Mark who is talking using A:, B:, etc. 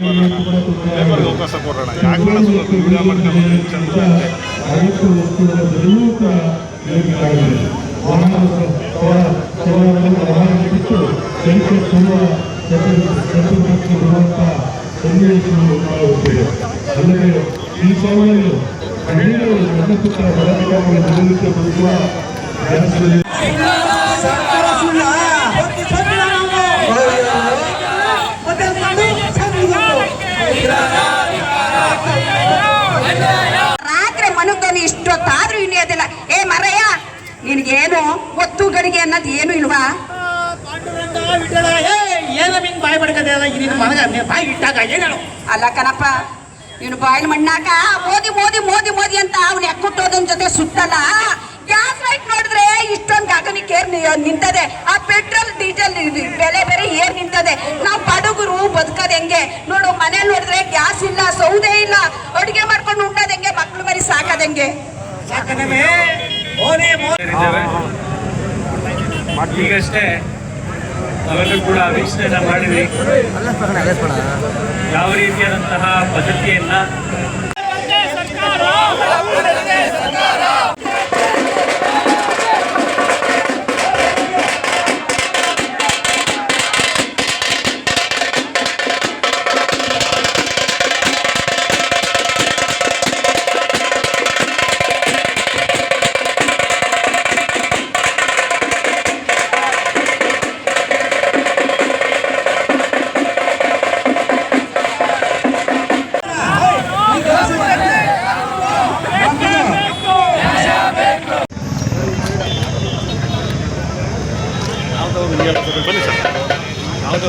A: ಲೇಬರ್ಗೆ ಅವಕಾಶ ಕೊಡೋಣ. ಯಾಕೆ ವಿಡಿಯೋ ಮಾಡ್ಕೊಂಡು ಚಂದ
B: ಈ ಸಮಯದಲ್ಲಿ
C: ರಾತ್ರಿ ಮನಗ್ದವನು ಇಷ್ಟೊತ್ತಾದ್ರೂ ಇನ್ನೇದಿಲ್ಲ. ಏ ಮರಯ್ಯ, ನಿನಗೇನು ಒತ್ತು ಗಡಿಗೆ ಅನ್ನೋದು ಏನು ಇಲ್ವಾ? ಅಲ್ಲ ಕಣಪ್ಪ, ಇವನು ಬಾಯಿಲ್ ಮಣ್ಣಾಕ ಮೋದಿ ಮೋದಿ ಮೋದಿ ಮೋದಿ ಅಂತ ಅವ್ನು ಎಕ್ಕುಟ್ಟೋದನ್ ಜೊತೆ ಸುತ್ತಲ್ಲ. ಗ್ಯಾಸ್ ಲೈಟ್ ನೋಡಿದ್ರೆ ಇಷ್ಟೊಂದು ಗಗನಕ್ಕೆ ನಿಂತದೆ. ಆ ಪೆಟ್ರೋಲ್ ಡೀಸೆಲ್ ಬೆಲೆ ಬೇರೆ ಏರ್ ನಿಂತದೆ. ನಾವು ಬಡಗರು ಬದುಕೋದ್ ಹೆಂಗೆ ನೋಡು? ಮನೇಲಿ ನೋಡಿದ್ರೆ ಗ್ಯಾಸ್ ಇಲ್ಲ, ಸೌದೆ ಇಲ್ಲ, ಅಡುಗೆ ಮಾಡ್ಕೊಂಡು ಉಣ್ಣೋದ್ ಹೆಂಗೆ? ಮಕ್ಳು ಮರಿ ಸಾಕೋದ್ ಹೆಂಗೆ?
D: ಈಗಷ್ಟೇ ನಾವೆಲ್ಲರೂ ಕೂಡ ವೀಕ್ಷಣೆ ಮಾಡಿದ್ವಿ ಯಾವ ರೀತಿಯಾದಂತಹ ಪದ್ಧತಿಯನ್ನ
A: ಬನ್ನಿ ಸರ್, ಯಾವುದೋ